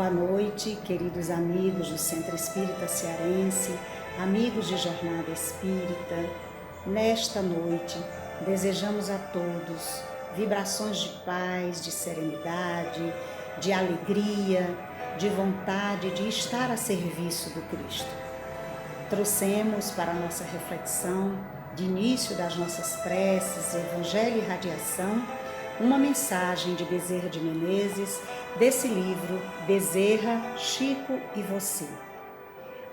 Boa noite, queridos amigos do Centro Espírita Cearense, amigos de Jornada Espírita. Nesta noite, desejamos a todos vibrações de paz, de serenidade, de alegria, de vontade de estar a serviço do Cristo. Trouxemos para a nossa reflexão, de início das nossas preces, Evangelho e Radiação, uma mensagem de Bezerra de Menezes, desse livro Bezerra, Chico e Você.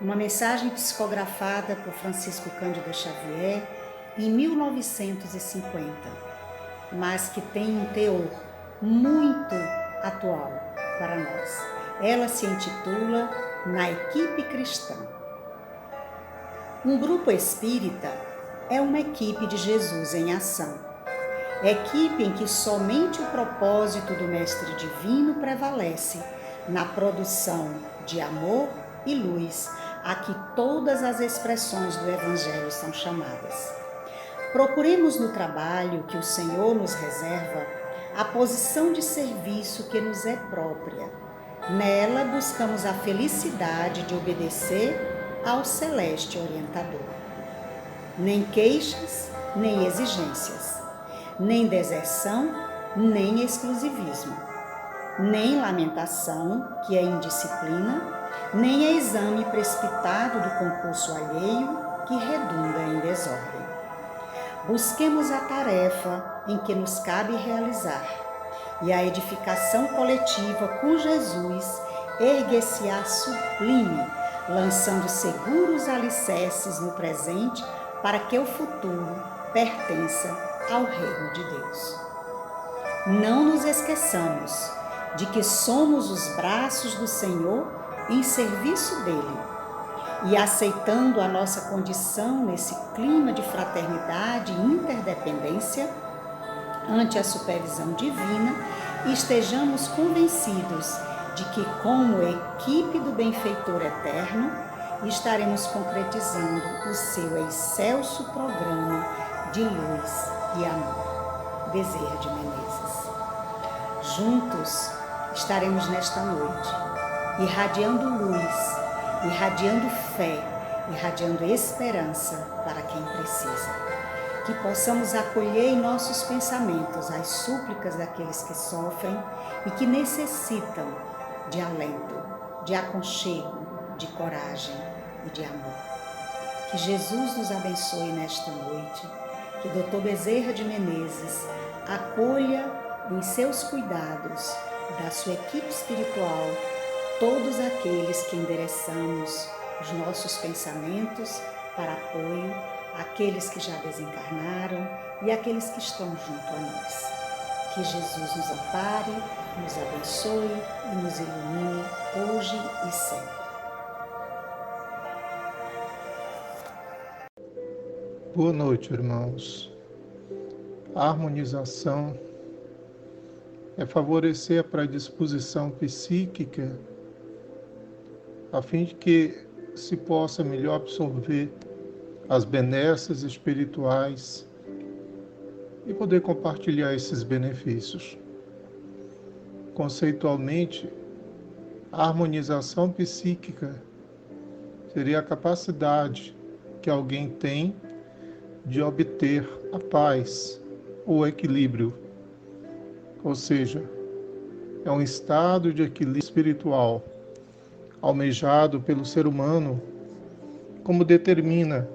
Uma mensagem psicografada por Francisco Cândido Xavier em 1950, mas que tem um teor muito atual para nós. Ela se intitula Na Equipe Cristã. Um grupo espírita é uma equipe de Jesus em ação. Equipe em que somente o propósito do Mestre Divino prevalece na produção de amor e luz a que todas as expressões do Evangelho são chamadas. Procuremos no trabalho que o Senhor nos reserva a posição de serviço que nos é própria. Nela buscamos a felicidade de obedecer ao celeste orientador. Nem queixas, nem exigências. Nem deserção, nem exclusivismo, nem lamentação, que é indisciplina, nem exame precipitado do concurso alheio, que redunda em desordem. Busquemos a tarefa em que nos cabe realizar, e a edificação coletiva com Jesus ergue-se-á sublime, lançando seguros alicerces no presente para que o futuro pertença ao reino de Deus. Não nos esqueçamos de que somos os braços do Senhor em serviço dele e aceitando a nossa condição nesse clima de fraternidade e interdependência ante a supervisão divina, estejamos convencidos de que, como equipe do benfeitor eterno, estaremos concretizando o seu excelso programa de luz e amor. Bezerra de Menezes. Juntos estaremos nesta noite, irradiando luz, irradiando fé, irradiando esperança para quem precisa. Que possamos acolher em nossos pensamentos as súplicas daqueles que sofrem e que necessitam de alento, de aconchego, de coragem e de amor. Que Jesus nos abençoe nesta noite. Que Dr. Bezerra de Menezes acolha em seus cuidados da sua equipe espiritual todos aqueles que endereçamos os nossos pensamentos para apoio, aqueles que já desencarnaram e aqueles que estão junto a nós. Que Jesus nos ampare, nos abençoe e nos ilumine hoje e sempre. Boa noite, irmãos. A harmonização é favorecer a predisposição psíquica a fim de que se possa melhor absorver as benesses espirituais e poder compartilhar esses benefícios. Conceitualmente, a harmonização psíquica seria a capacidade que alguém tem de obter a paz ou equilíbrio, ou seja, é um estado de equilíbrio espiritual almejado pelo ser humano, como determina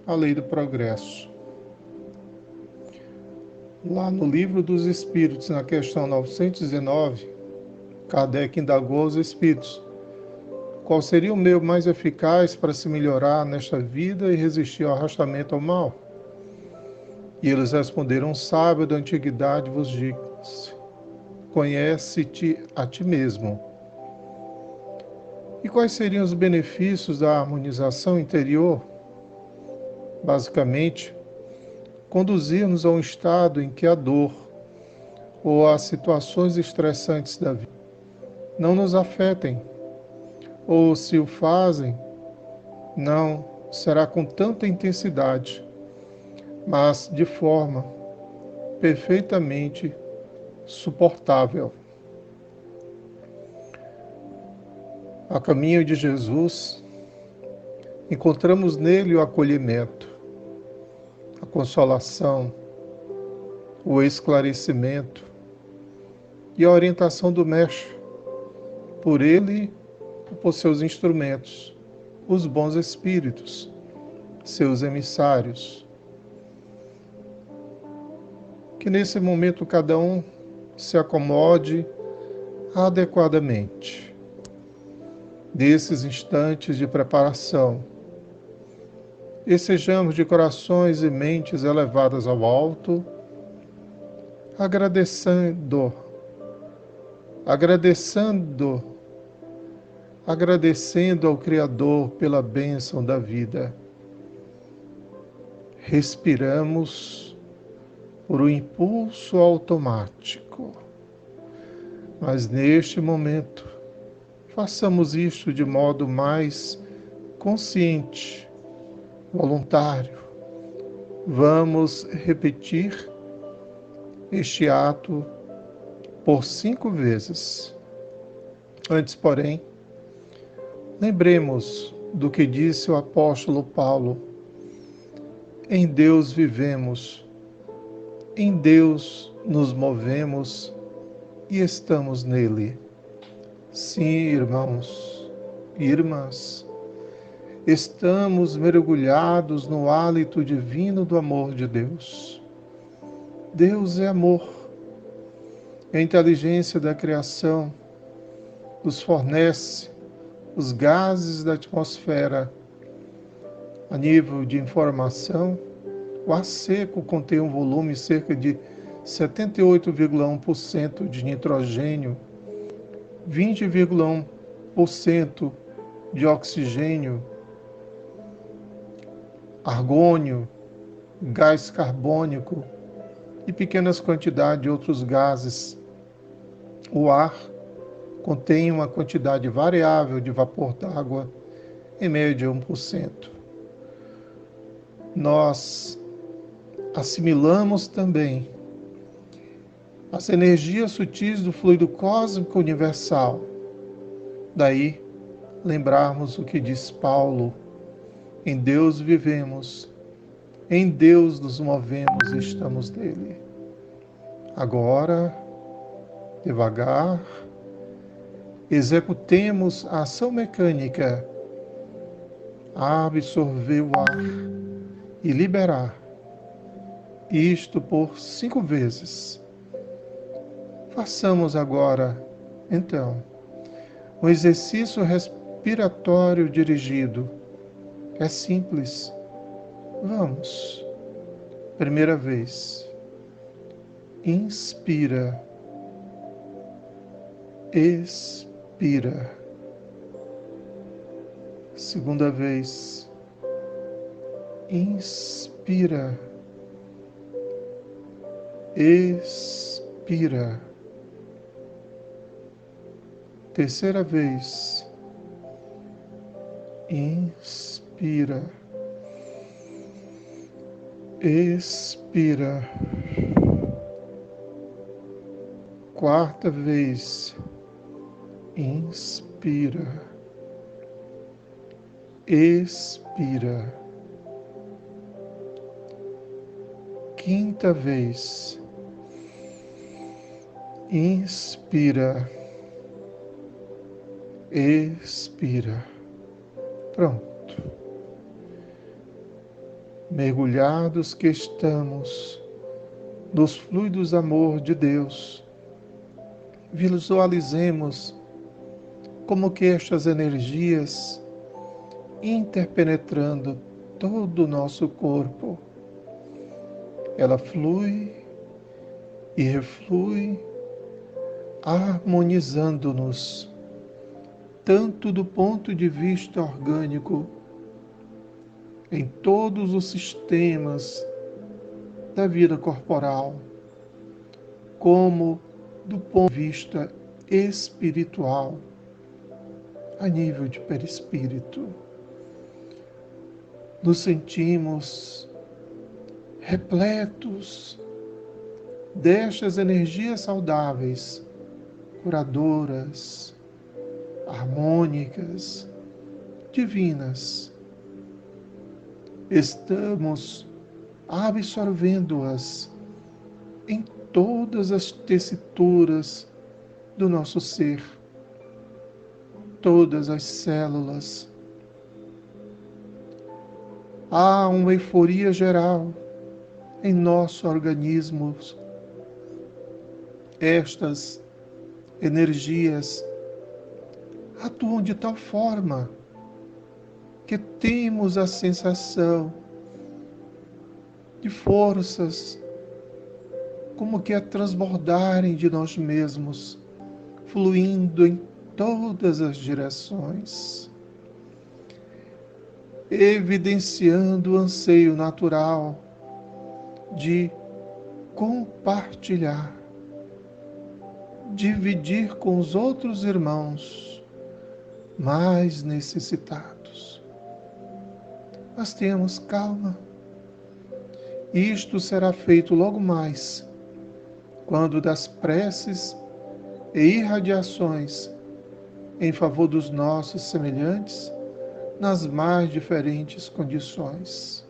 a lei do progresso. Lá no Livro dos Espíritos, na questão 919, Kardec indagou aos espíritos qual seria o meio mais eficaz para se melhorar nesta vida e resistir ao arrastamento ao mal? E eles responderam: sábio da antiguidade vos diz, conhece-te a ti mesmo. E quais seriam os benefícios da harmonização interior? Basicamente, conduzir-nos a um estado em que a dor ou as situações estressantes da vida não nos afetem, ou se o fazem, não será com tanta intensidade, mas de forma perfeitamente suportável. A caminho de Jesus, encontramos nele o acolhimento, a consolação, o esclarecimento e a orientação do Mestre, por ele e por seus instrumentos, os bons espíritos, seus emissários. Que nesse momento cada um se acomode adequadamente. Desses instantes de preparação, e sejamos de corações e mentes elevadas ao alto, agradecendo ao Criador pela bênção da vida. Respiramos por um impulso automático, mas neste momento, façamos isto de modo mais consciente, voluntário. Vamos repetir este ato por 5 vezes. Antes, porém, lembremos do que disse o apóstolo Paulo: em Deus vivemos, em Deus nos movemos e estamos nele. Sim, irmãos e irmãs, estamos mergulhados no hálito divino do amor de Deus. Deus é amor. A inteligência da criação nos fornece os gases da atmosfera. A nível de informação, o ar seco contém um volume cerca de 78,1% de nitrogênio, 20,1% de oxigênio, argônio, gás carbônico e pequenas quantidades de outros gases. O ar contém uma quantidade variável de vapor d'água, em média 1%. Nós assimilamos também as energias sutis do fluido cósmico universal. Daí, lembrarmos o que diz Paulo: em Deus vivemos, em Deus nos movemos e estamos nele. Agora, devagar, executemos a ação mecânica, absorver o ar e liberar. Isto por 5 vezes. Façamos agora, então, um exercício respiratório dirigido. É simples. Vamos. Primeira vez. Inspira. Expira. Segunda vez. Inspira. Expira. Terceira vez. Inspira. Expira. Quarta vez. Inspira. Expira. Quinta vez. Inspira. Expira. Pronto. Mergulhados que estamos nos fluidos do amor de Deus, visualizemos como que estas energias interpenetrando todo o nosso corpo, ela flui e reflui, harmonizando-nos, tanto do ponto de vista orgânico, em todos os sistemas da vida corporal, como do ponto de vista espiritual, a nível de perispírito. Nos sentimos repletos destas energias saudáveis, curadoras, harmônicas, divinas. Estamos absorvendo-as em todas as tessituras do nosso ser, todas as células. Há uma euforia geral em nosso organismo. Estas energias atuam de tal forma que temos a sensação de forças como que a transbordarem de nós mesmos, fluindo em todas as direções, evidenciando o anseio natural de compartilhar, dividir com os outros irmãos mais necessitados. Mas tenhamos calma. Isto será feito logo mais, quando das preces e irradiações em favor dos nossos semelhantes, nas mais diferentes condições.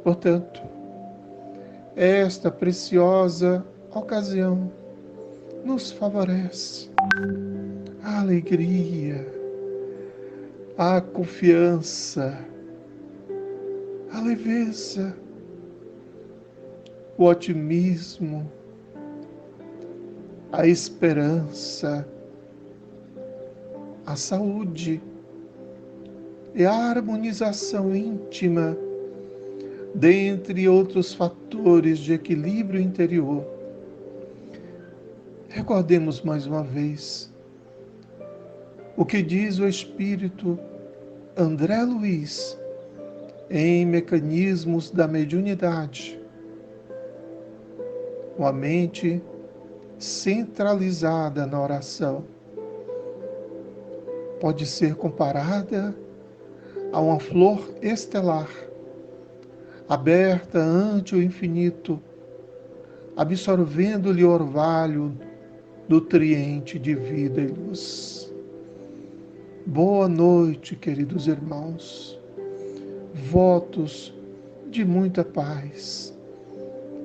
Portanto, esta preciosa ocasião nos favorece a alegria, a confiança, a leveza, o otimismo, a esperança, a saúde e a harmonização íntima, dentre outros fatores de equilíbrio interior. Recordemos mais uma vez o que diz o espírito André Luiz em Mecanismos da Mediunidade. Uma mente centralizada na oração pode ser comparada a uma flor estelar, aberta ante o infinito, absorvendo-lhe o orvalho nutriente de vida e luz. Boa noite, queridos irmãos. Votos de muita paz,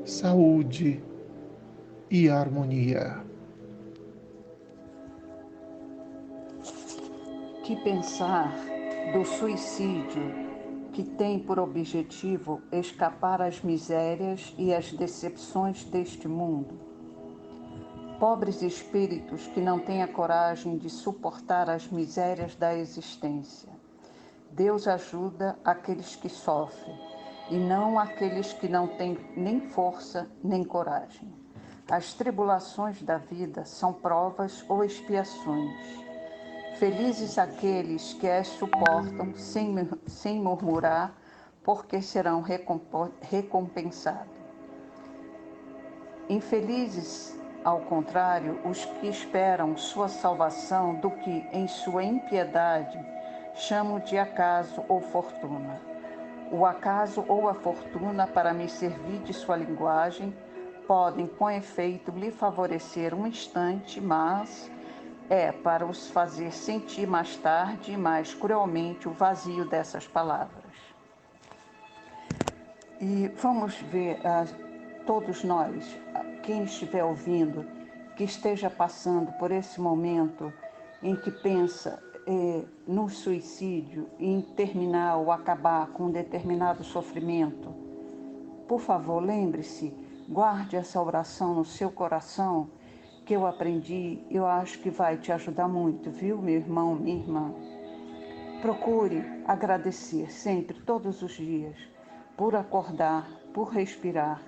saúde e harmonia. Que pensar do suicídio, que tem por objetivo escapar às misérias e às decepções deste mundo? Pobres espíritos que não têm a coragem de suportar as misérias da existência. Deus ajuda aqueles que sofrem, e não aqueles que não têm nem força nem coragem. As tribulações da vida são provas ou expiações. Felizes aqueles que as suportam sem murmurar, porque serão recompensados. Infelizes, ao contrário, os que esperam sua salvação do que, em sua impiedade, chamam de acaso ou fortuna. O acaso ou a fortuna, para me servir de sua linguagem, podem, com efeito, lhe favorecer um instante, mas é para os fazer sentir mais tarde e mais cruelmente o vazio dessas palavras. E vamos ver, todos nós, quem estiver ouvindo, que esteja passando por esse momento em que pensa no suicídio, em terminar ou acabar com um determinado sofrimento, por favor, lembre-se, guarde essa oração no seu coração, que eu aprendi, eu acho que vai te ajudar muito, viu, meu irmão, minha irmã? Procure agradecer sempre, todos os dias, por acordar, por respirar,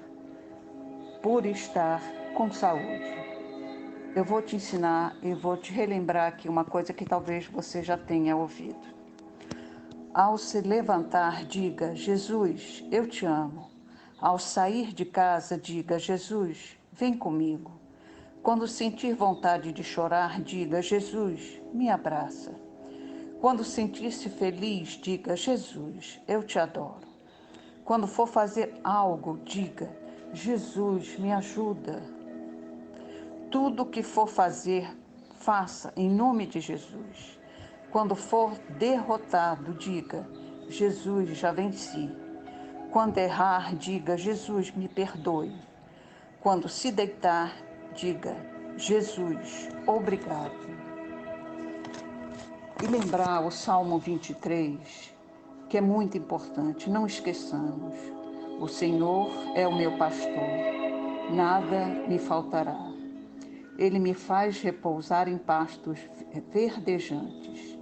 por estar com saúde. Eu vou te ensinar e vou te relembrar aqui uma coisa que talvez você já tenha ouvido. Ao se levantar, diga: Jesus, eu te amo. Ao sair de casa, diga: Jesus, vem comigo. Quando sentir vontade de chorar, diga: Jesus, me abraça. Quando sentir-se feliz, diga: Jesus, eu te adoro. Quando for fazer algo, diga: Jesus, me ajuda. Tudo que for fazer, faça em nome de Jesus. Quando for derrotado, diga: Jesus, já venci. Quando errar, diga: Jesus, me perdoe. Quando se deitar, diga: Jesus, obrigado. E lembrar o Salmo 23, que é muito importante, não esqueçamos. O Senhor é o meu pastor, nada me faltará. Ele me faz repousar em pastos verdejantes.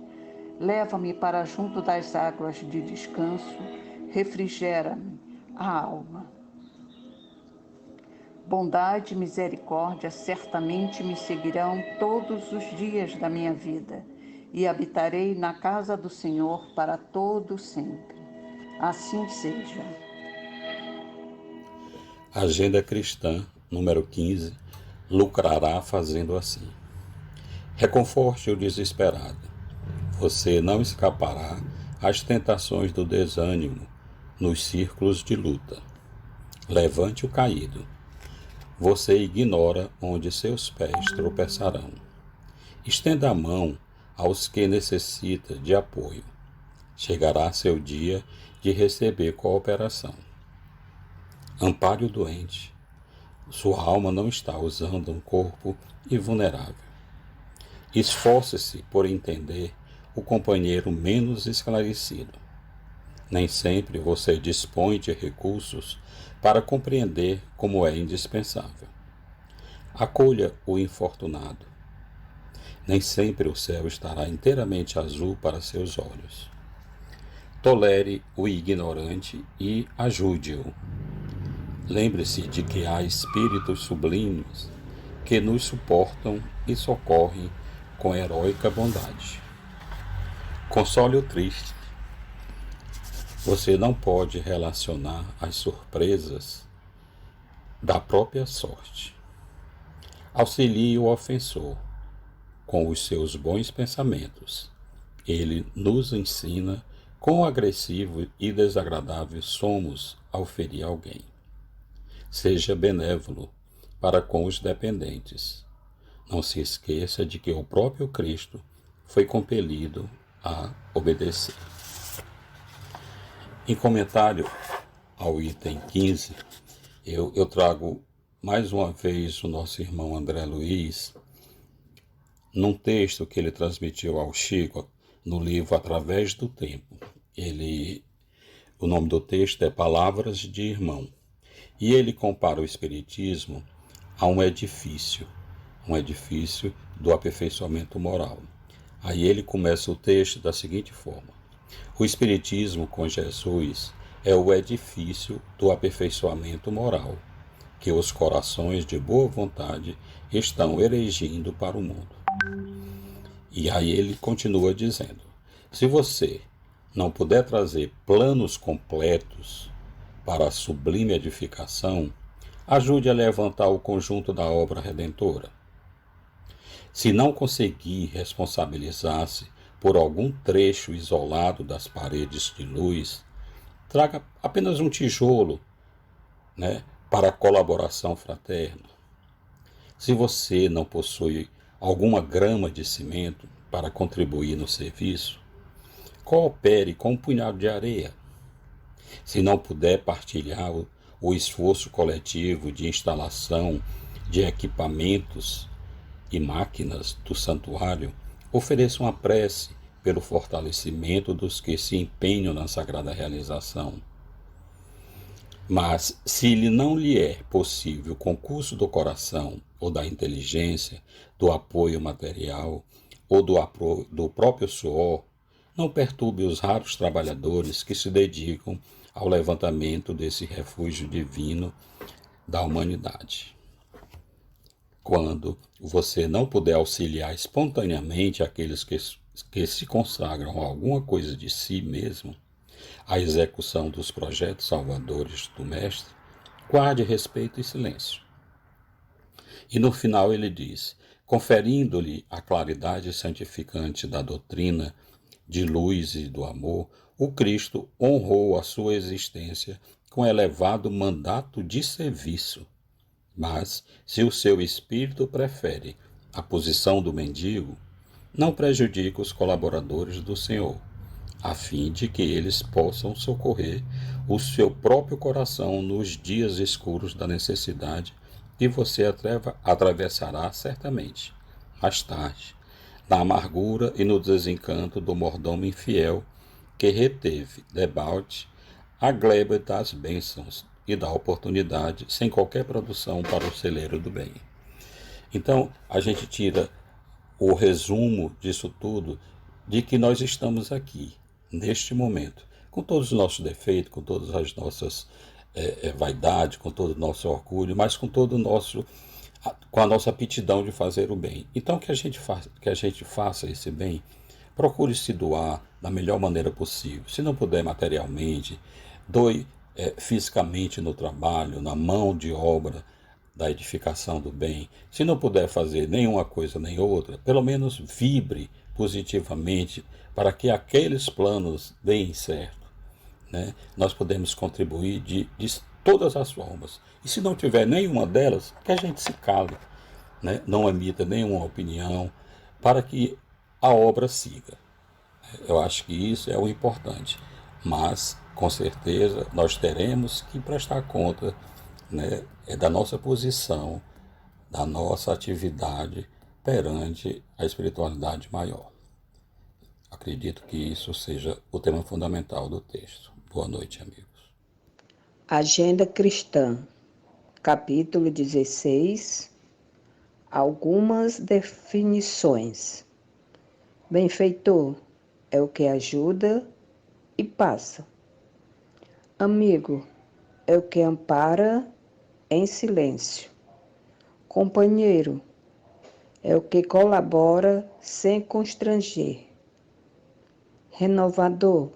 Leva-me para junto das águas de descanso, refrigera-me a alma. Bondade e misericórdia certamente me seguirão todos os dias da minha vida, e habitarei na casa do Senhor para todo sempre. Assim seja. Agenda Cristã, número 15, lucrará fazendo assim. Reconforte o desesperado. Você não escapará às tentações do desânimo nos círculos de luta. Levante o caído. Você ignora onde seus pés tropeçarão. Estenda a mão aos que necessitam de apoio. Chegará seu dia de receber cooperação. Ampare o doente. Sua alma não está usando um corpo invulnerável. Esforce-se por entender o companheiro menos esclarecido. Nem sempre você dispõe de recursos para compreender como é indispensável. Acolha o infortunado. Nem sempre o céu estará inteiramente azul para seus olhos. Tolere o ignorante e ajude-o. Lembre-se de que há espíritos sublimes que nos suportam e socorrem com heróica bondade. Console o triste. Você não pode relacionar as surpresas da própria sorte. Auxilie o ofensor com os seus bons pensamentos. Ele nos ensina quão agressivo e desagradável somos ao ferir alguém. Seja benévolo para com os dependentes. Não se esqueça de que o próprio Cristo foi compelido a obedecer. Em comentário ao item 15, eu trago mais uma vez o nosso irmão André Luiz, num texto que ele transmitiu ao Chico no livro Através do Tempo. O nome do texto é Palavras de Irmão. E ele compara o Espiritismo a um edifício do aperfeiçoamento moral. Aí ele começa o texto da seguinte forma: o Espiritismo com Jesus é o edifício do aperfeiçoamento moral que os corações de boa vontade estão erigindo para o mundo. E aí ele continua dizendo: se você não puder trazer planos completos para a sublime edificação, ajude a levantar o conjunto da obra redentora. Se não conseguir responsabilizar-se por algum trecho isolado das paredes de luz, traga apenas um tijolo, para a colaboração fraterna. Se você não possui alguma grama de cimento para contribuir no serviço, coopere com um punhado de areia. Se não puder partilhar o esforço coletivo de instalação de equipamentos e máquinas do santuário, ofereça uma prece pelo fortalecimento dos que se empenham na sagrada realização. Mas, se não lhe é possível o concurso do coração ou da inteligência, do apoio material ou do próprio suor, não perturbe os raros trabalhadores que se dedicam ao levantamento desse refúgio divino da humanidade. Quando você não puder auxiliar espontaneamente aqueles que se consagram a alguma coisa de si mesmo, a execução dos projetos salvadores do Mestre, guarde respeito e silêncio. E no final ele diz: conferindo-lhe a claridade santificante da doutrina de luz e do amor, o Cristo honrou a sua existência com elevado mandato de serviço. Mas, se o seu espírito prefere a posição do mendigo, não prejudique os colaboradores do Senhor, a fim de que eles possam socorrer o seu próprio coração nos dias escuros da necessidade que você atravessará certamente, mais tarde, na amargura e no desencanto do mordomo infiel que reteve, debalde, a gleba das bênçãos e da oportunidade sem qualquer produção para o celeiro do bem. Então, a gente tira o resumo disso tudo de que nós estamos aqui, neste momento, com todos os nossos defeitos, com todas as nossas vaidades, com todo o nosso orgulho, mas com com a nossa aptidão de fazer o bem. Então, que a gente faça esse bem, procure se doar da melhor maneira possível. Se não puder materialmente, doe fisicamente no trabalho, na mão de obra da edificação do bem. Se não puder fazer nenhuma coisa nem outra, pelo menos vibre positivamente para que aqueles planos deem certo, né? Nós podemos contribuir de todas as formas. E se não tiver nenhuma delas, que a gente se cale, né? Não emita nenhuma opinião, para que a obra siga. Eu acho que isso é o importante. Mas, com certeza, nós teremos que prestar conta, né, da nossa posição, da nossa atividade perante a espiritualidade maior. Acredito que isso seja o tema fundamental do texto. Boa noite, amigos. Agenda Cristã, capítulo 16, algumas definições. Benfeitor é o que ajuda e passa. Amigo é o que ampara em silêncio. Companheiro é o que colabora sem constranger. Renovador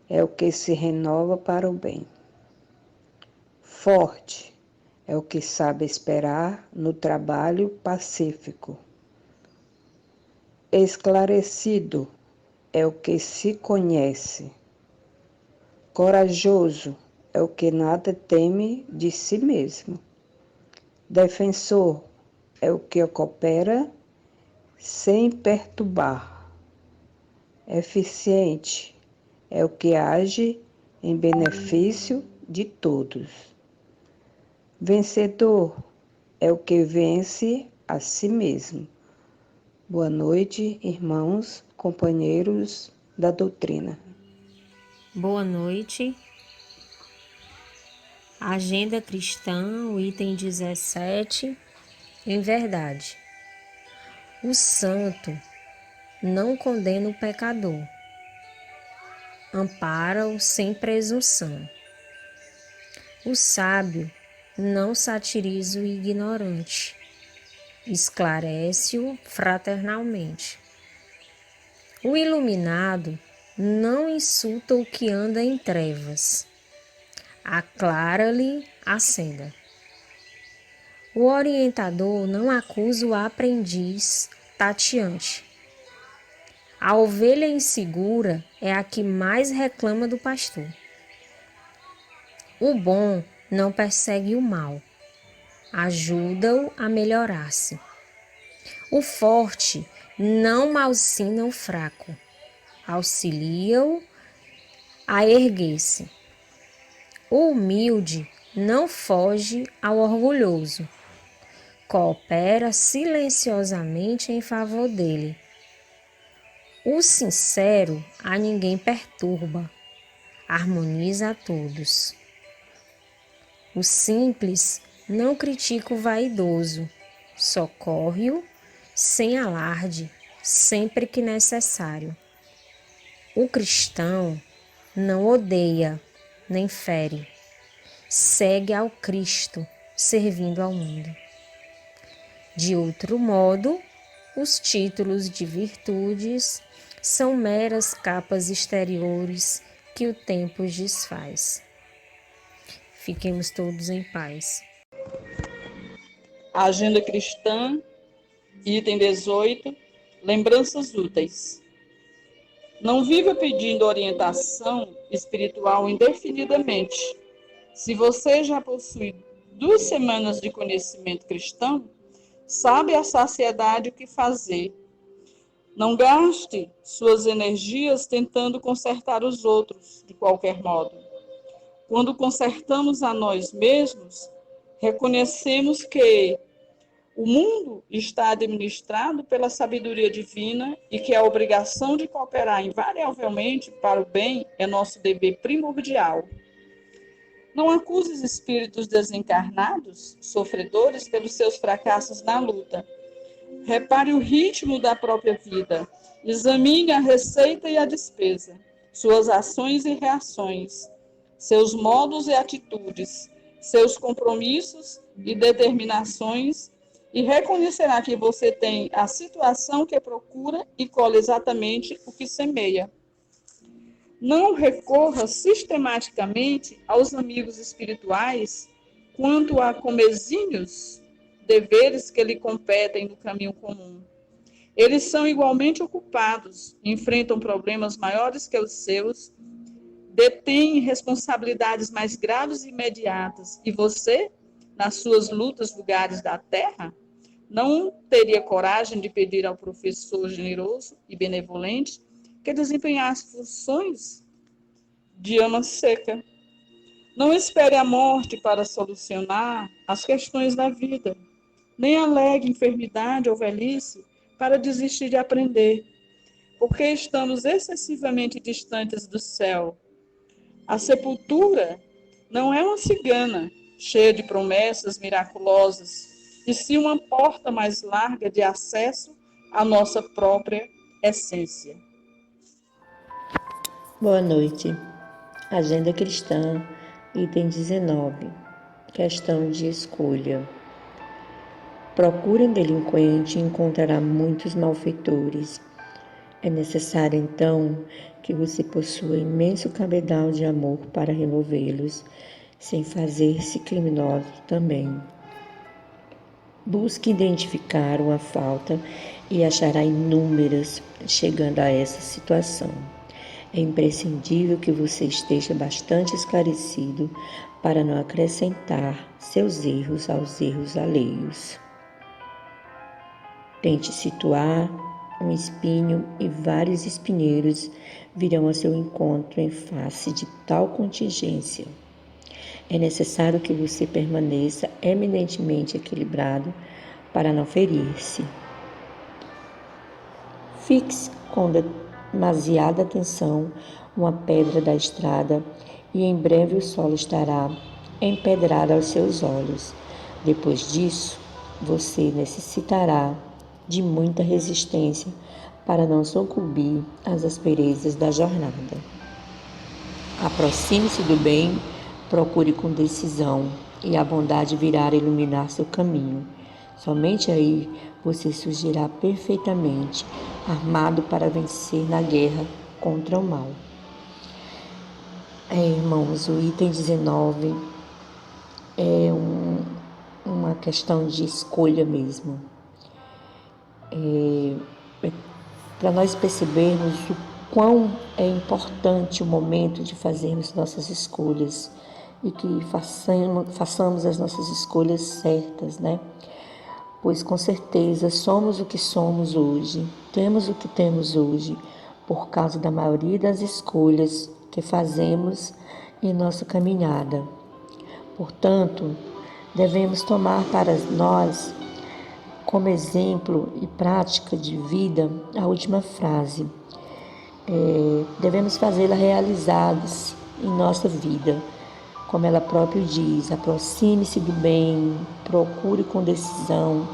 é o que se renova para o bem. Forte é o que sabe esperar no trabalho pacífico. Esclarecido é o que se conhece. Corajoso é o que nada teme de si mesmo. Defensor é o que coopera sem perturbar. Eficiente é o que age em benefício de todos. Vencedor é o que vence a si mesmo. Boa noite, irmãos, companheiros da doutrina. Boa noite. Agenda Cristã, o item 17. Em verdade, o santo não condena o pecador, ampara-o sem presunção. O sábio não satiriza o ignorante, esclarece-o fraternalmente. O iluminado não insulta o que anda em trevas, aclara-lhe a senda. O orientador não acusa o aprendiz tateante. A ovelha insegura é a que mais reclama do pastor. O bom não persegue o mal, ajuda-o a melhorar-se. O forte não malsina o fraco, auxilia-o a erguer-se. O humilde não foge ao orgulhoso, coopera silenciosamente em favor dele. O sincero a ninguém perturba, harmoniza a todos. O simples não critica o vaidoso, socorre-o sem alarde, sempre que necessário. O cristão não odeia nem fere, segue ao Cristo, servindo ao mundo. De outro modo, os títulos de virtudes são meras capas exteriores que o tempo desfaz. Fiquemos todos em paz. A Agenda Cristã, item 18, lembranças úteis. Não viva pedindo orientação espiritual indefinidamente. Se você já possui 2 semanas de conhecimento cristão, sabe a saciedade o que fazer. Não gaste suas energias tentando consertar os outros de qualquer modo. Quando consertamos a nós mesmos, reconhecemos que o mundo está administrado pela sabedoria divina e que a obrigação de cooperar invariavelmente para o bem é nosso dever primordial. Não acuse os espíritos desencarnados, sofredores, pelos seus fracassos na luta. Repare o ritmo da própria vida. Examine a receita e a despesa, suas ações e reações, seus modos e atitudes, seus compromissos e determinações, e reconhecerá que você tem a situação que procura e colhe exatamente o que semeia. Não recorra sistematicamente aos amigos espirituais quanto a comezinhos deveres que lhe competem no caminho comum. Eles são igualmente ocupados, enfrentam problemas maiores que os seus, detêm responsabilidades mais graves e imediatas, e você, nas suas lutas vulgares da terra, não teria coragem de pedir ao professor generoso e benevolente que desempenhasse funções de ama seca. Não espere a morte para solucionar as questões da vida, nem alegue enfermidade ou velhice para desistir de aprender, porque estamos excessivamente distantes do céu. A sepultura não é uma cigana cheia de promessas miraculosas, e sim uma porta mais larga de acesso à nossa própria essência. Boa noite. Agenda Cristã, item 19. Questão de escolha. Procure um delinquente e encontrará muitos malfeitores. É necessário, então, que você possua imenso cabedal de amor para removê-los, sem fazer-se criminoso também. Busque identificar uma falta e achará inúmeras chegando a essa situação. É imprescindível que você esteja bastante esclarecido para não acrescentar seus erros aos erros alheios. Tente situar um espinho e vários espinheiros virão ao seu encontro em face de tal contingência. É necessário que você permaneça eminentemente equilibrado para não ferir-se. Fixe com demasiada atenção uma pedra da estrada e em breve o solo estará empedrado aos seus olhos. Depois disso, você necessitará de muita resistência para não sucumbir às asperezas da jornada. Aproxime-se do bem, procure com decisão e a bondade virá a iluminar seu caminho. Somente aí você surgirá perfeitamente armado para vencer na guerra contra o mal. Irmãos, o item 19 é uma questão de escolha mesmo. Para nós percebermos o quão é importante o momento de fazermos nossas escolhas e que façamos as nossas escolhas certas, né? Pois com certeza somos o que somos hoje, temos o que temos hoje, por causa da maioria das escolhas que fazemos em nossa caminhada. Portanto, devemos tomar para nós como exemplo e prática de vida a última frase. Devemos fazê-la realizadas em nossa vida. Como ela própria diz, aproxime-se do bem, procure com decisão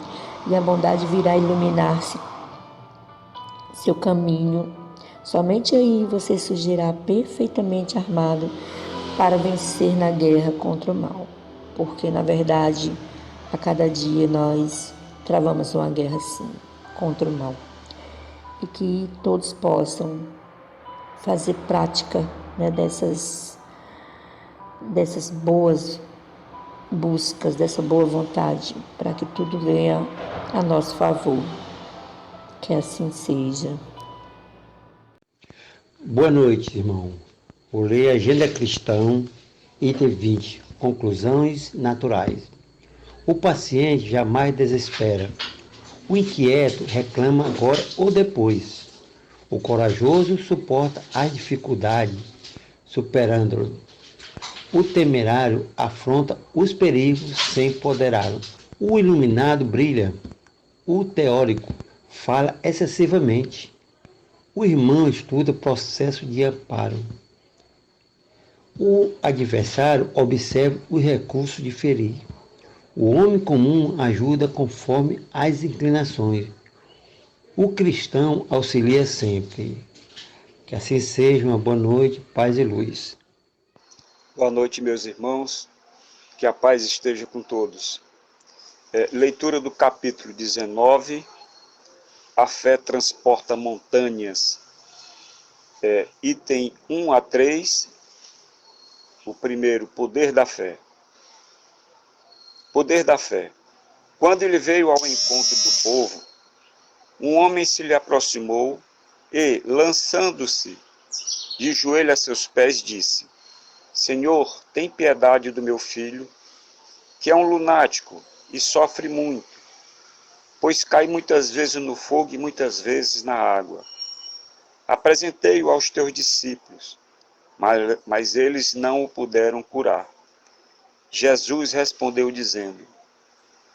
e a bondade virá iluminar-se seu caminho. Somente aí você surgirá perfeitamente armado para vencer na guerra contra o mal. Porque, na verdade, a cada dia nós travamos uma guerra, sim, contra o mal. E que todos possam fazer prática, né, dessas boas buscas, dessa boa vontade, para que tudo venha a nosso favor. Que assim seja. Boa noite, irmão. Vou ler a Agenda Cristã, item 20, conclusões naturais. O paciente jamais desespera, O inquieto reclama agora ou depois. O corajoso suporta as dificuldades, superando-as. O temerário afronta os perigos sem poderá-lo. O iluminado brilha. O teórico fala excessivamente. O irmão estuda processo de amparo. O adversário observa os recursos de ferir. O homem comum ajuda conforme as inclinações. O cristão auxilia sempre. Que assim seja, uma boa noite, paz e luz. Boa noite, meus irmãos. Que a paz esteja com todos. Leitura do capítulo 19. A fé transporta montanhas. Item 1 a 3. O primeiro, poder da fé. Poder da fé. Quando ele veio ao encontro do povo, um homem se lhe aproximou e, lançando-se de joelho a seus pés, disse: Senhor, tem piedade do meu filho, que é um lunático e sofre muito, pois cai muitas vezes no fogo e muitas vezes na água. Apresentei-o aos teus discípulos, mas eles não o puderam curar. Jesus respondeu dizendo: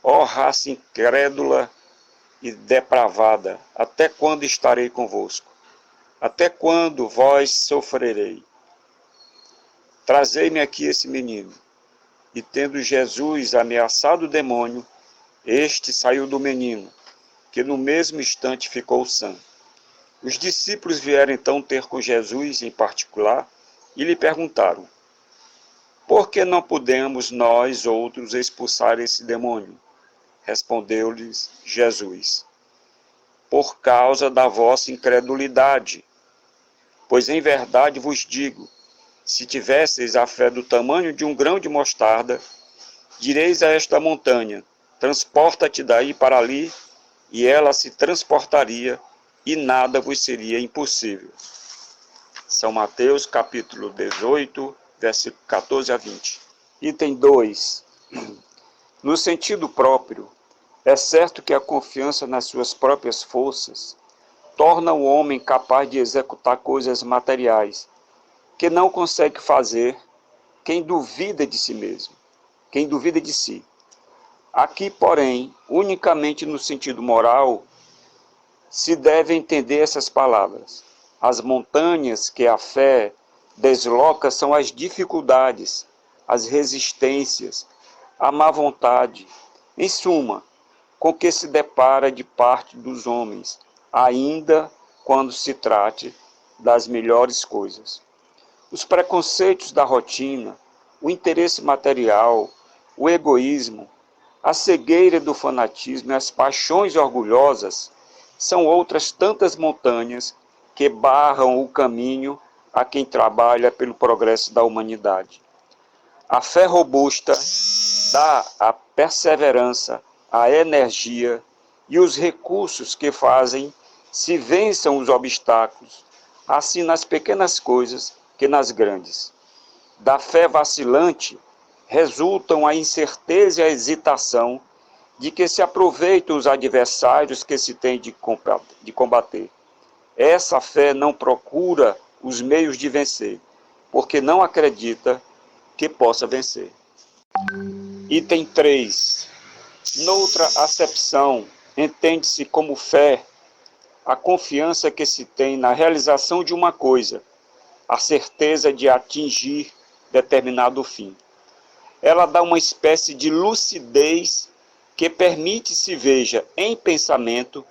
Ó raça incrédula e depravada, até quando estarei convosco? Até quando vós sofrerei? Trazei-me aqui esse menino. E tendo Jesus ameaçado o demônio, este saiu do menino, que no mesmo instante ficou sã. Os discípulos vieram então ter com Jesus em particular e lhe perguntaram: Por que não pudemos nós outros expulsar esse demônio? Respondeu-lhes Jesus: Por causa da vossa incredulidade. Pois em verdade vos digo, se tivesseis a fé do tamanho de um grão de mostarda, direis a esta montanha: transporta-te daí para ali, e ela se transportaria, e nada vos seria impossível. São Mateus, capítulo 18, versículo 14 a 20. Item 2. No sentido próprio, é certo que a confiança nas suas próprias forças torna o homem capaz de executar coisas materiais, que não consegue fazer quem duvida de si mesmo, quem duvida de si. Aqui, porém, unicamente no sentido moral, se deve entender essas palavras. As montanhas que a fé desloca são as dificuldades, as resistências, a má vontade, em suma, com que se depara de parte dos homens, ainda quando se trate das melhores coisas. Os preconceitos da rotina, o interesse material, o egoísmo, a cegueira do fanatismo e as paixões orgulhosas são outras tantas montanhas que barram o caminho a quem trabalha pelo progresso da humanidade. A fé robusta dá a perseverança, a energia e os recursos que fazem se vençam os obstáculos, assim nas pequenas coisas que nas grandes. Da fé vacilante resultam a incerteza e a hesitação de que se aproveitam os adversários que se tem de combater. Essa fé não procura os meios de vencer, porque não acredita que possa vencer. Item 3. Noutra acepção, entende-se como fé a confiança que se tem na realização de uma coisa, a certeza de atingir determinado fim. Ela dá uma espécie de lucidez que permite se veja em pensamento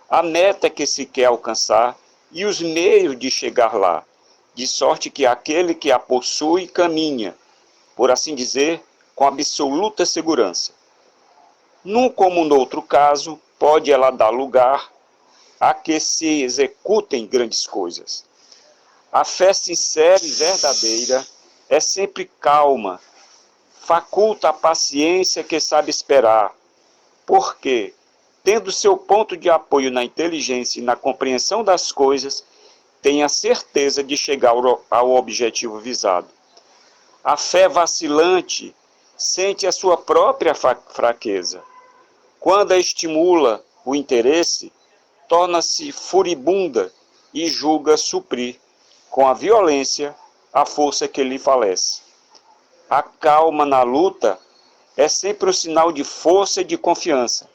a meta que se quer alcançar e os meios de chegar lá, de sorte que aquele que a possui caminha, por assim dizer, com absoluta segurança. Num como no outro caso, pode ela dar lugar a que se executem grandes coisas. A fé sincera e verdadeira é sempre calma, faculta a paciência que sabe esperar, porque, tendo seu ponto de apoio na inteligência e na compreensão das coisas, tem a certeza de chegar ao objetivo visado. A fé vacilante sente a sua própria fraqueza. Quando a estimula o interesse, torna-se furibunda e julga suprir, com a violência, a força que lhe falece. A calma na luta é sempre um sinal de força e de confiança.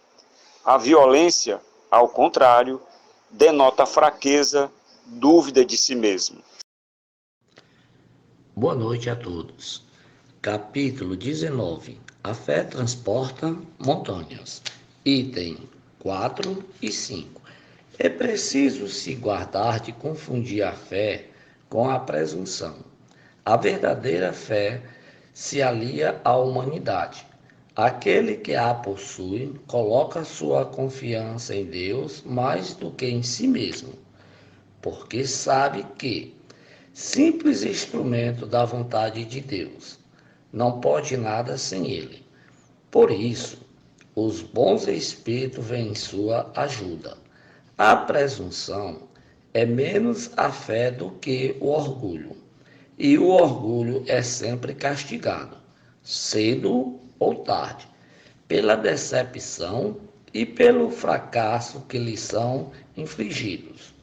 A violência, ao contrário, denota fraqueza, dúvida de si mesmo. Boa noite a todos. Capítulo 19. A fé transporta montanhas. Item 4 e 5. É preciso se guardar de confundir a fé com a presunção. A verdadeira fé se alia à humanidade. Aquele que a possui coloca sua confiança em Deus mais do que em si mesmo, porque sabe que, simples instrumento da vontade de Deus, não pode nada sem ele. Por isso, os bons espíritos vêm em sua ajuda. A presunção é menos a fé do que o orgulho, e o orgulho é sempre castigado, cedo ou tarde, pela decepção e pelo fracasso que lhe são infligidos.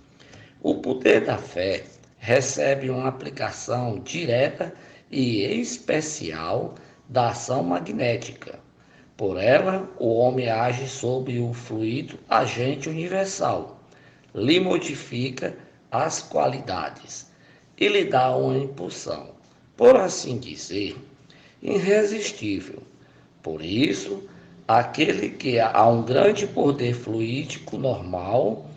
O poder da fé recebe uma aplicação direta e especial da ação magnética. Por ela, o homem age sob o fluido agente universal, lhe modifica as qualidades e lhe dá uma impulsão, por assim dizer, irresistível. Por isso, aquele que há um grande poder fluídico normal,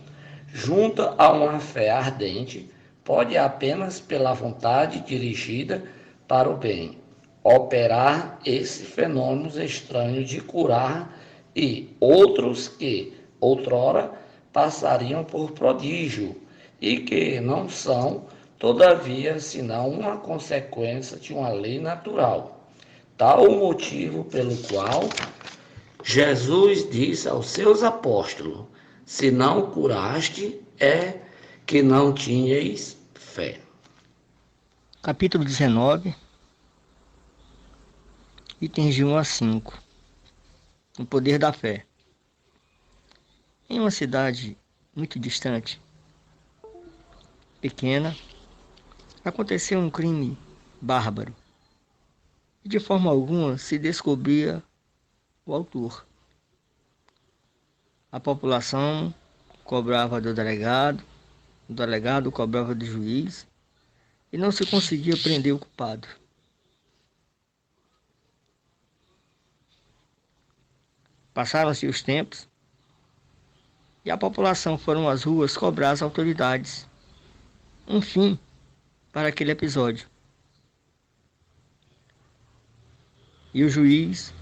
junto a uma fé ardente, pode apenas pela vontade dirigida para o bem, operar esses fenômenos estranhos de curar e outros que, outrora, passariam por prodígio e que não são, todavia, senão uma consequência de uma lei natural. Tal o motivo pelo qual Jesus disse aos seus apóstolos: se não curaste, é que não tinhais fé. Capítulo 19, itens de 1 a 5. O poder da fé. Em uma cidade muito distante, pequena, aconteceu um crime bárbaro. E de forma alguma se descobria o autor. A população cobrava do delegado, o delegado cobrava do juiz, e não se conseguia prender o culpado. Passaram-se os tempos, e a população foram às ruas cobrar as autoridades um fim para aquele episódio. E o juiz,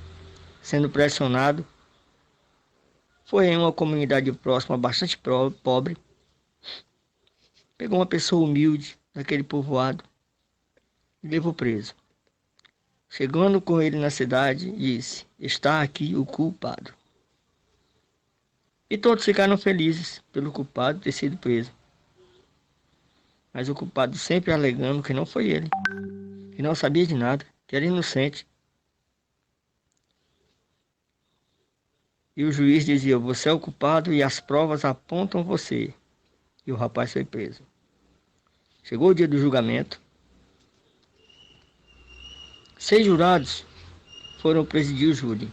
sendo pressionado, foi em uma comunidade próxima, bastante pobre, pegou uma pessoa humilde daquele povoado e levou preso. Chegando com ele na cidade, disse: está aqui o culpado. E todos ficaram felizes pelo culpado ter sido preso. Mas o culpado sempre alegando que não foi ele, que não sabia de nada, que era inocente. E o juiz dizia: você é o culpado e as provas apontam você. E o rapaz foi preso. Chegou o dia do julgamento. 6 jurados foram presidir o júri.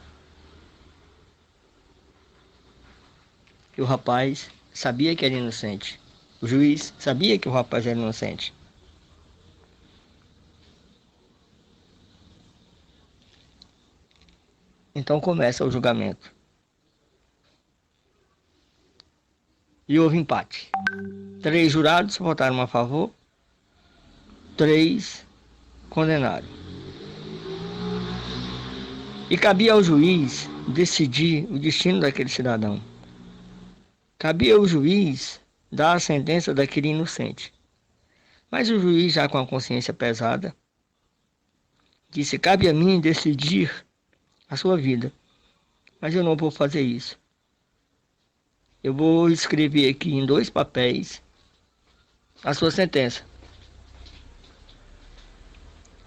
E o rapaz sabia que era inocente. O juiz sabia que o rapaz era inocente. Então começa o julgamento. E houve empate. 3 jurados votaram a favor, 3 condenaram. E cabia ao juiz decidir o destino daquele cidadão. Cabia ao juiz dar a sentença daquele inocente. Mas o juiz, já com a consciência pesada, disse: cabe a mim decidir a sua vida, mas eu não vou fazer isso. Eu vou escrever aqui em 2 papéis a sua sentença: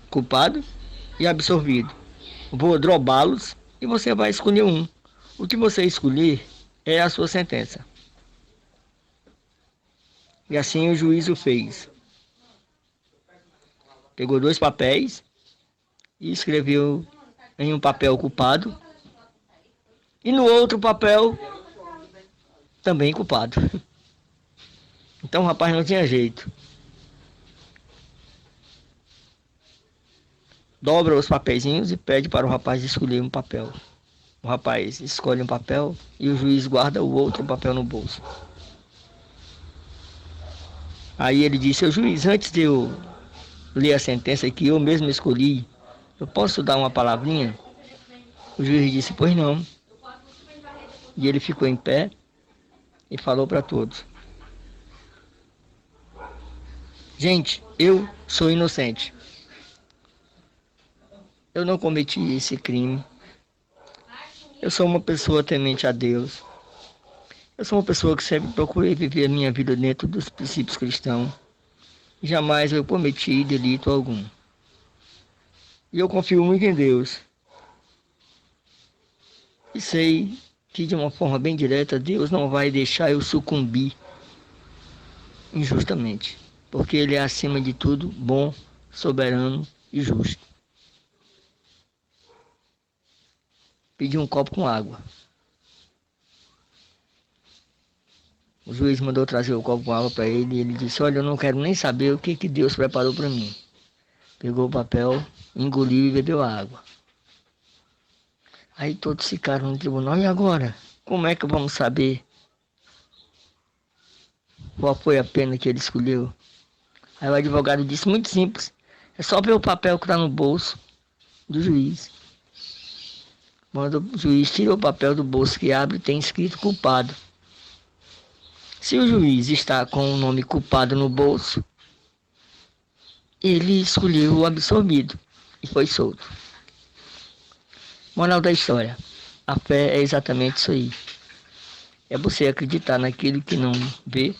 culpado e absolvido. Vou drobá-los e você vai escolher um. O que você escolher é a sua sentença. E assim o juiz o fez. Pegou 2 papéis e escreveu em um papel culpado e no outro papel também culpado. Então o rapaz não tinha jeito. Dobra os papeizinhos e pede para o rapaz escolher um papel. O rapaz escolhe um papel e o juiz guarda o outro papel no bolso. Aí ele disse: "Seu juiz, antes de eu ler a sentença que eu mesmo escolhi, eu posso dar uma palavrinha?" O juiz disse: "Pois não." E ele ficou em pé e falou para todos: "Gente, eu sou inocente. Eu não cometi esse crime. Eu sou uma pessoa temente a Deus. Eu sou uma pessoa que sempre procurei viver a minha vida dentro dos princípios cristãos. Jamais eu cometi delito algum. E eu confio muito em Deus. E sei que de uma forma bem direta Deus não vai deixar eu sucumbir injustamente. Porque Ele é acima de tudo bom, soberano e justo." Pedi um copo com água. O juiz mandou trazer o copo com água para ele e ele disse: "Olha, eu não quero nem saber o que Deus preparou para mim." Pegou o papel, engoliu e bebeu a água. Aí todos ficaram no tribunal: "E agora? Como é que vamos saber qual foi a pena que ele escolheu?" Aí o advogado disse: "Muito simples. É só ver o papel que está no bolso do juiz." Quando o juiz tira o papel do bolso que abre, tem escrito culpado. Se o juiz está com o nome culpado no bolso, ele escolheu o absolvido e foi solto. Moral da história: a fé é exatamente isso aí. É você acreditar naquilo que não vê,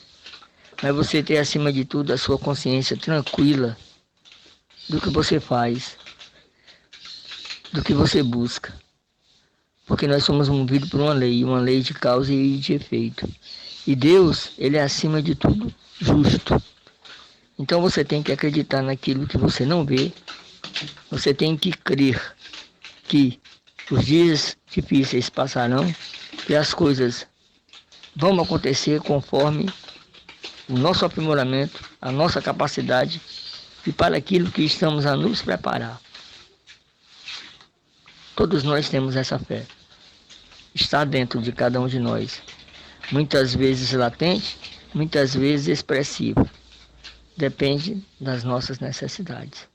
mas você ter acima de tudo a sua consciência tranquila do que você faz, do que você busca. Porque nós somos movidos por uma lei de causa e de efeito. E Deus, Ele é acima de tudo justo. Então você tem que acreditar naquilo que você não vê. Você tem que crer que os dias difíceis passarão e as coisas vão acontecer conforme o nosso aprimoramento, a nossa capacidade e para aquilo que estamos a nos preparar. Todos nós temos essa fé. Está dentro de cada um de nós. Muitas vezes latente, muitas vezes expressiva. Depende das nossas necessidades.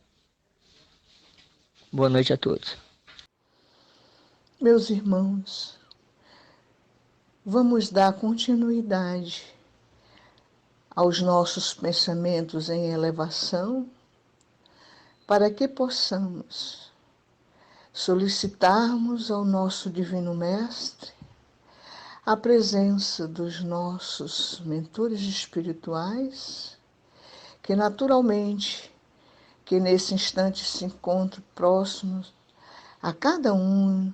Boa noite a todos. Meus irmãos, vamos dar continuidade aos nossos pensamentos em elevação, para que possamos solicitarmos ao nosso Divino Mestre a presença dos nossos mentores espirituais, que naturalmente, que nesse instante se encontram próximos a cada um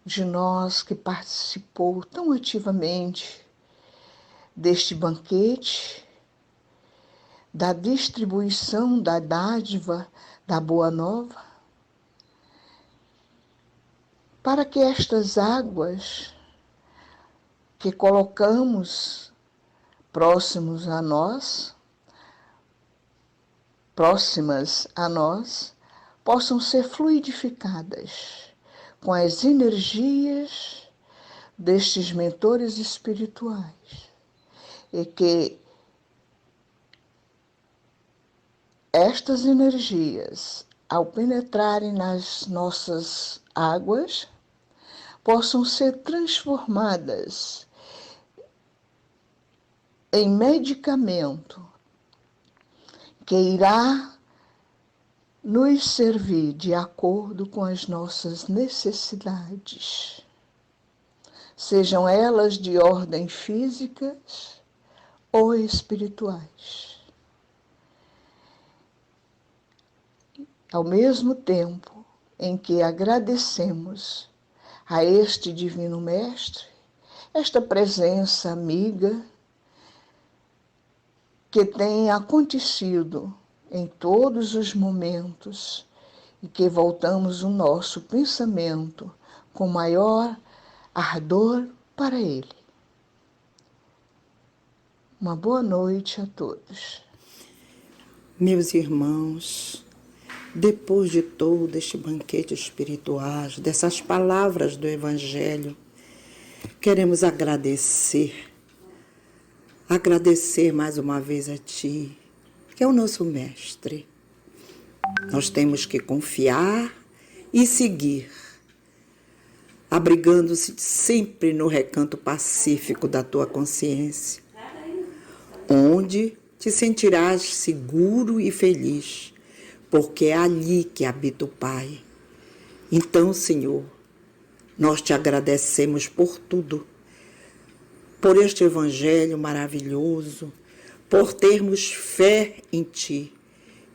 de nós que participou tão ativamente deste banquete, da distribuição da dádiva da Boa Nova, para que estas águas que colocamos próximas a nós, possam ser fluidificadas com as energias destes mentores espirituais e que estas energias, ao penetrarem nas nossas águas, possam ser transformadas em medicamento que irá nos servir de acordo com as nossas necessidades, sejam elas de ordem físicas ou espirituais. Ao mesmo tempo em que agradecemos a este Divino Mestre, esta presença amiga que tem acontecido em todos os momentos e que voltamos o nosso pensamento com maior ardor para Ele. Uma boa noite a todos. Meus irmãos, depois de todo este banquete espiritual, dessas palavras do Evangelho, queremos agradecer mais uma vez a Ti, que é o nosso Mestre. Nós temos que confiar e seguir, abrigando-se sempre no recanto pacífico da Tua consciência, onde te sentirás seguro e feliz, porque é ali que habita o Pai. Então, Senhor, nós te agradecemos por tudo, por este Evangelho maravilhoso, por termos fé em Ti,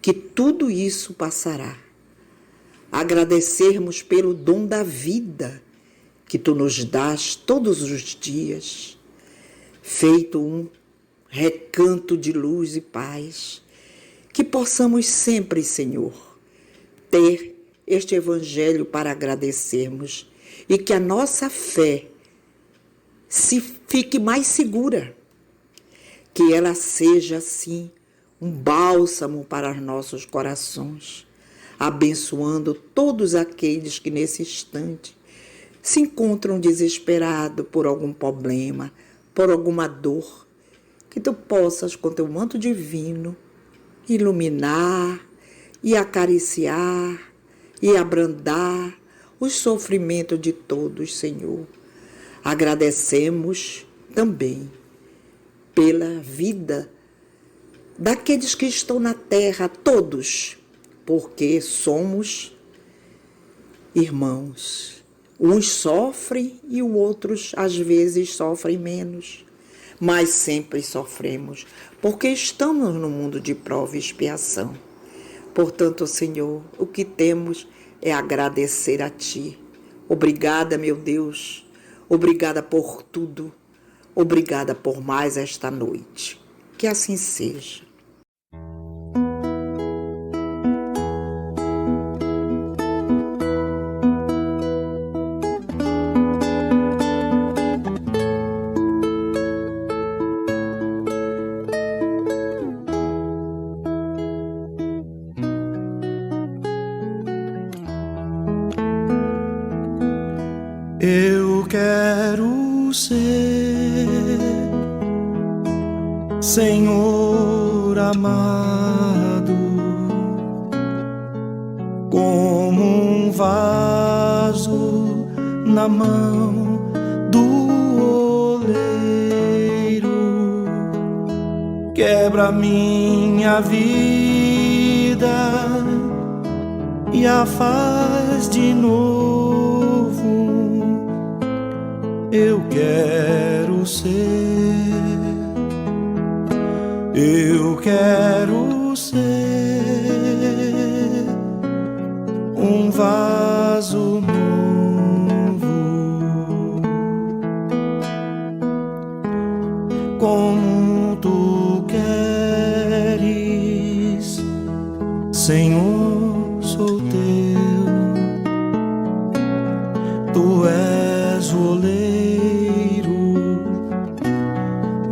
que tudo isso passará. Agradecermos pelo dom da vida que Tu nos dás todos os dias, feito um recanto de luz e paz, que possamos sempre, Senhor, ter este Evangelho para agradecermos e que a nossa fé se fique mais segura, que ela seja, assim, um bálsamo para os nossos corações, abençoando todos aqueles que nesse instante se encontram desesperados por algum problema, por alguma dor, que Tu possas, com Teu manto divino, iluminar e acariciar e abrandar o sofrimento de todos, Senhor. Agradecemos também pela vida daqueles que estão na terra, todos, porque somos irmãos. Uns sofrem e os outros, às vezes, sofrem menos. Mas sempre sofremos, porque estamos no mundo de prova e expiação. Portanto, Senhor, o que temos é agradecer a Ti. Obrigada, meu Deus. Obrigada por tudo. Obrigada por mais esta noite. Que assim seja. Eu quero ser, Senhor amado, como um vaso na mão do oleiro. Quebra minha vida e a faz de novo. Eu quero ser, eu quero ser um vaso novo, como Tu queres, Senhor, sou Teu. Tu és o oleiro,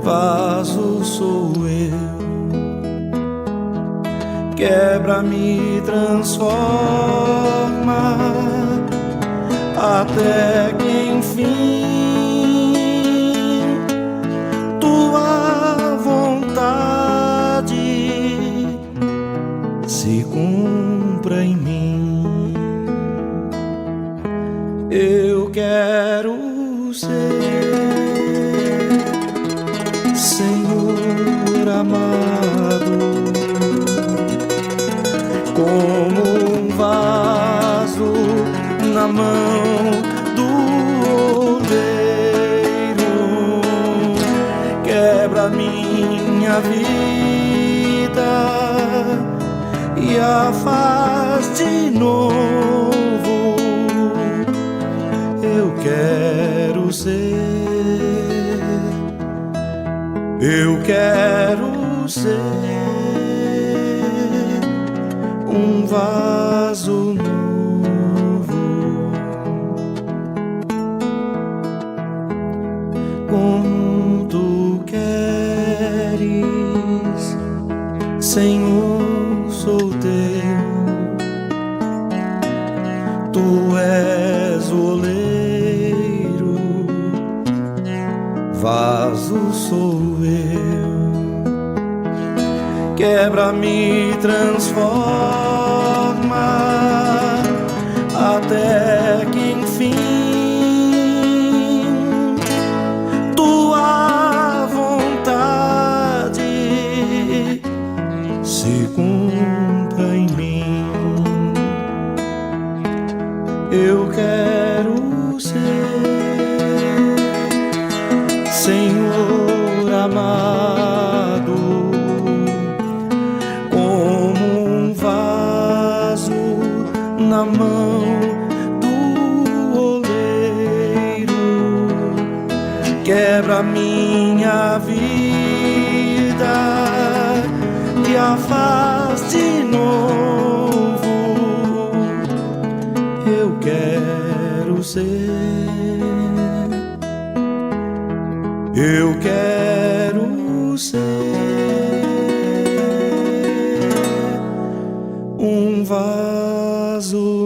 vaso sou eu. Quebra-me, transforma, até que enfim Tua vontade se cumpra em mim. Eu quero ser, Senhor amado, como um vaso na mão do oleiro. Quebra minha vida e a faz de novo. Eu quero ser Eu quero ser um vaso novo, como tu queres, Senhor, sou teu. Tu és o oleiro, vaso sou eu. Quebra-me, transforma, até que enfim tua vontade se cumpra em mim. Eu quero ser, Senhor amado, como um vaso na mão do oleiro. Quebra minha vida e a faz de novo. Eu quero ser, eu quero ser um vaso